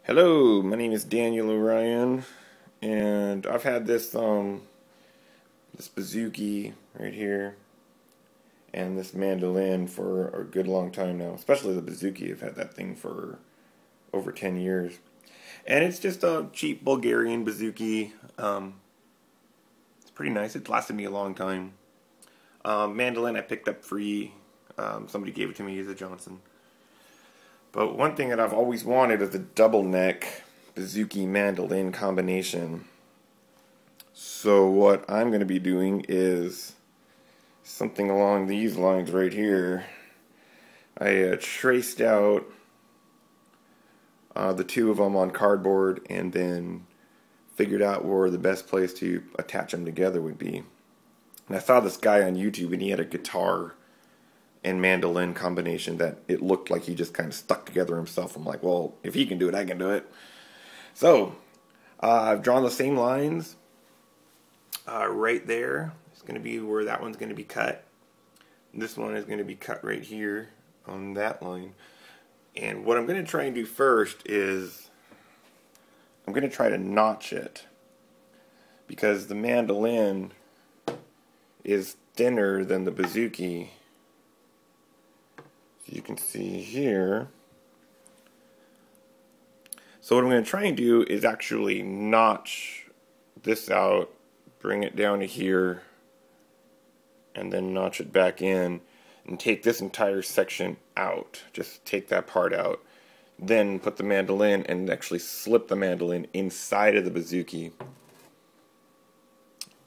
Hello, my name is Daniel Orion, and I've had this bouzouki right here and this mandolin for a good long time now. Especially the bouzouki. I've had that thing for over 10 years. And it's just a cheap Bulgarian bouzouki. It's pretty nice. It's lasted me a long time. Mandolin I picked up free. Somebody gave it to me as a Johnson. But one thing that I've always wanted is a double neck bouzouki mandolin combination. So what I'm going to be doing is something along these lines right here. I traced out the two of them on cardboard and then figured out where the best place to attach them together would be. And I saw this guy on YouTube and he had a guitar and mandolin combination that it looked like he just kind of stuck together himself. I'm like, well, if he can do it, I can do it. So I've drawn the same lines right there. It's going to be where that one's going to be cut. This one is going to be cut right here on that line. And what I'm going to try and do first is I'm going to try to notch it, because the mandolin is thinner than the bouzouki. You can see here. So what I'm going to try and do is actually notch this out, bring it down to here, and then notch it back in, and take this entire section out. Just take that part out. Then put the mandolin and actually slip the mandolin inside of the bouzouki.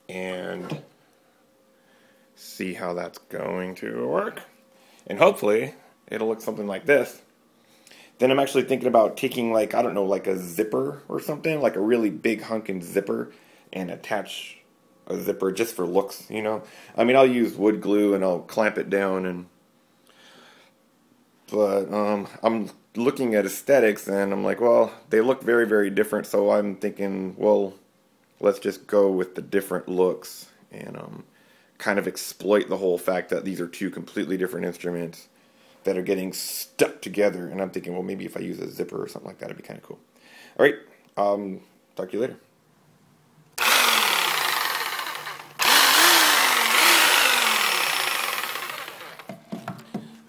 And see how that's going to work. And hopefully it'll look something like this. Then I'm actually thinking about taking, like, I don't know, like a zipper or something, like a really big hunkin' zipper, and attach a zipper just for looks, you know. I mean, I'll use wood glue and I'll clamp it down, but I'm looking at aesthetics and I'm like, well, they look very, very different, so I'm thinking, well, let's just go with the different looks and kind of exploit the whole fact that these are two completely different instruments that are getting stuck together. And I'm thinking, well, maybe if I use a zipper or something like that, it'd be kind of cool. All right, talk to you later.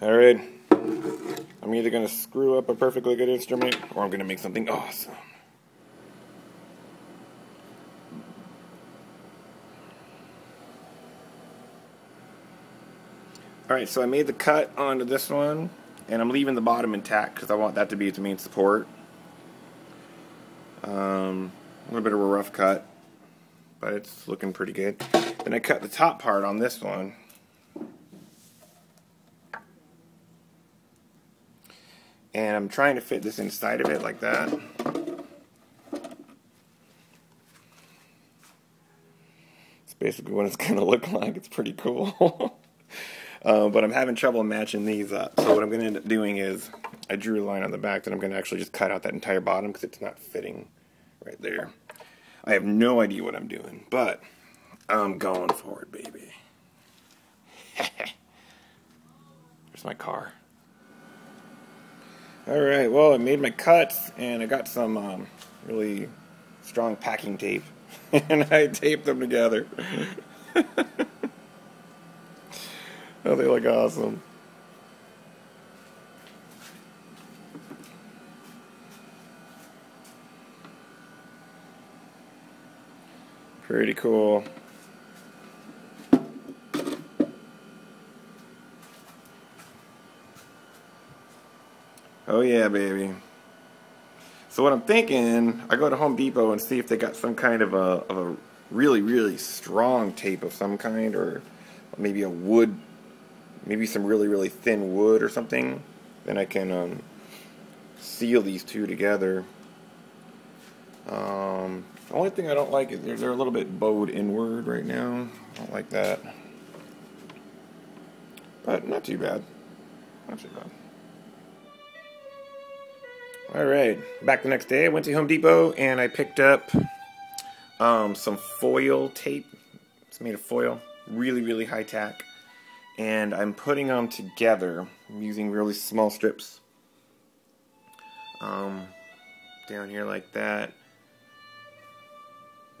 All right, I'm either going to screw up a perfectly good instrument or I'm going to make something awesome. Alright, so I made the cut onto this one, and I'm leaving the bottom intact because I want that to be its main support. A little bit of a rough cut, but it's looking pretty good. Then I cut the top part on this one. And I'm trying to fit this inside of it like that. It's basically what it's going to look like. It's pretty cool. But I'm having trouble matching these up. So what I'm going to end up doing is I drew a line on the back that I'm going to actually just cut out that entire bottom because it's not fitting right there. I have no idea what I'm doing, but I'm going for it, baby. There's my car. Alright, well, I made my cuts and I got some really strong packing tape and I taped them together. Oh, they look awesome. Pretty cool. Oh yeah, baby. So what I'm thinking, I go to Home Depot and see if they got some kind of a really, really strong tape of some kind, or maybe a wood, maybe some really, really thin wood or something. Then I can seal these two together. The only thing I don't like is they're a little bit bowed inward right now. I don't like that. But not too bad. Not too bad. Alright, back the next day. I went to Home Depot and I picked up some foil tape. It's made of foil. Really, really high tack. And I'm putting them together. I'm using really small strips. down here like that.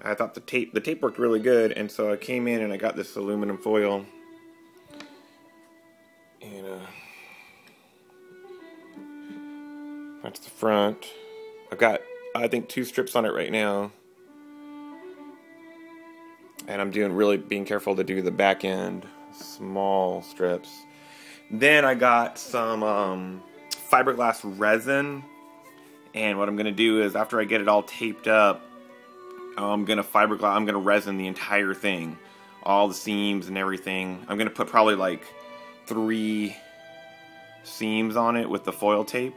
I thought the tape worked really good, and so I came in and I got this aluminum foil. And that's the front. I've got, I think, 2 strips on it right now. And I'm being careful to do the back end, small strips. Then I got some fiberglass resin, and what I'm gonna do is after I get it all taped up, I'm gonna resin the entire thing, all the seams and everything. I'm gonna put probably like 3 seams on it with the foil tape.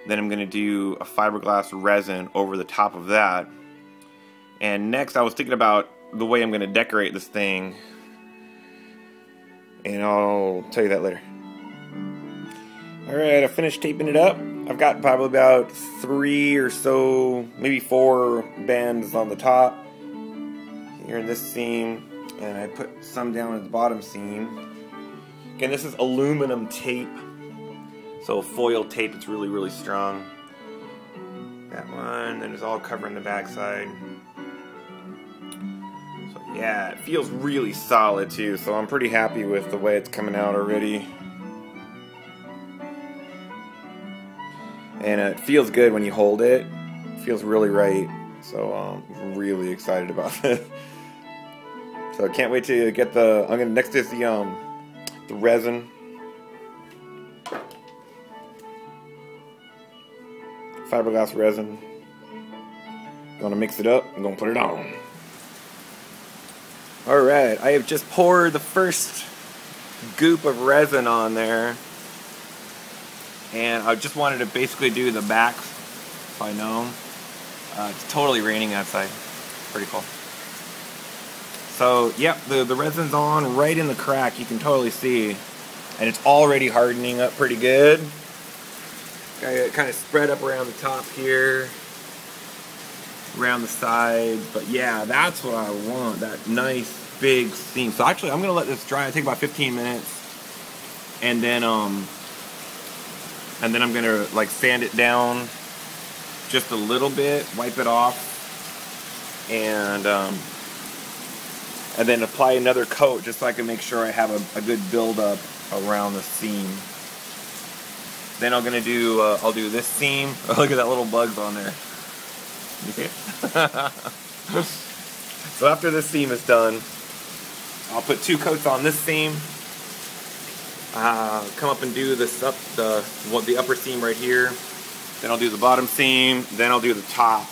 Then I'm gonna do a fiberglass resin over the top of that. And next, I was thinking about the way I'm gonna decorate this thing, and I'll tell you that later. Alright, I finished taping it up. I've got probably about 3 or so, maybe 4 bands on the top here in this seam, and I put some down at the bottom seam. Again, this is aluminum tape, so foil tape. It's really, really strong. That one, then it's all covering the backside. So yeah, it feels really solid too, so I'm pretty happy with the way it's coming out already. And it feels good when you hold it. It feels really right. So I'm really excited about this. So I can't wait to get next is the resin. Fiberglass resin. Gonna mix it up. I'm gonna put it on. Alright, I have just poured the first goop of resin on there. And I just wanted to basically do the back, if I know. It's totally raining outside. Pretty cool. So, yep, the resin's on right in the crack. You can totally see. And it's already hardening up pretty good. Got it kind of spread up around the top here. Around the sides. But yeah, that's what I want. That nice big seam. So actually, I'm going to let this dry. It'll take about 15 minutes. And then I'm gonna like sand it down just a little bit, wipe it off, and then apply another coat just so I can make sure I have a good build-up around the seam. Then I'll do this seam. Oh, look at that little bugs on there. You see it? So after this seam is done, I'll put 2 coats on this seam. Come up and do the upper seam right here. Then I'll do the bottom seam. Then I'll do the top.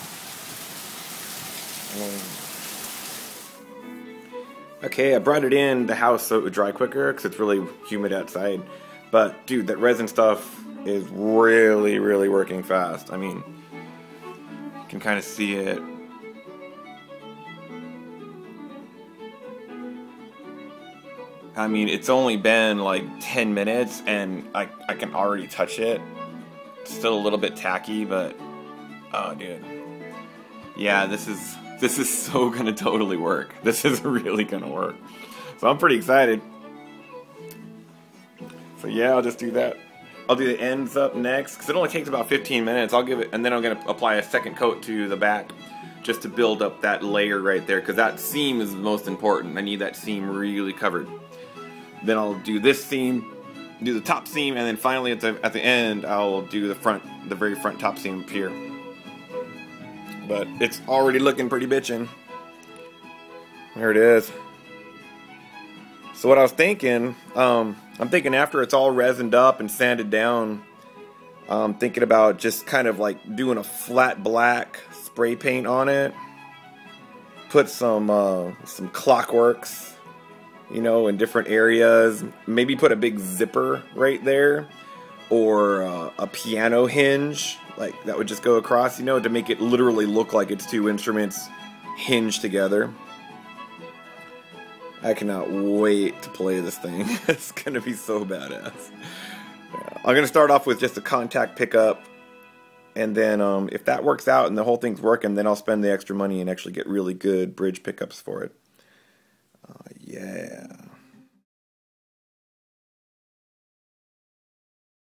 Okay, I brought it in the house so it would dry quicker because it's really humid outside. But dude, that resin stuff is really, really working fast. I mean, you can kind of see it. I mean, it's only been like 10 minutes and I can already touch it. It's still a little bit tacky, but oh dude. Yeah, this is so gonna totally work. This is really gonna work. So I'm pretty excited. So yeah, I'll just do that. I'll do the ends up next because it only takes about 15 minutes. I'll give it, and then I'm gonna apply a second coat to the back just to build up that layer right there because that seam is the most important. I need that seam really covered. Then I'll do this seam, do the top seam, and then finally at the end I'll do the very front top seam up here. But it's already looking pretty bitchin'. There it is. So what I was thinking, I'm thinking after it's all resined up and sanded down, I'm thinking about just kind of like doing a flat black spray paint on it. Put some clockworks, you know, in different areas. Maybe put a big zipper right there, or a piano hinge, like that would just go across, you know, to make it literally look like it's 2 instruments hinged together. I cannot wait to play this thing. It's gonna be so badass. Yeah. I'm gonna start off with just a contact pickup, and then if that works out and the whole thing's working, then I'll spend the extra money and actually get really good bridge pickups for it. Yeah.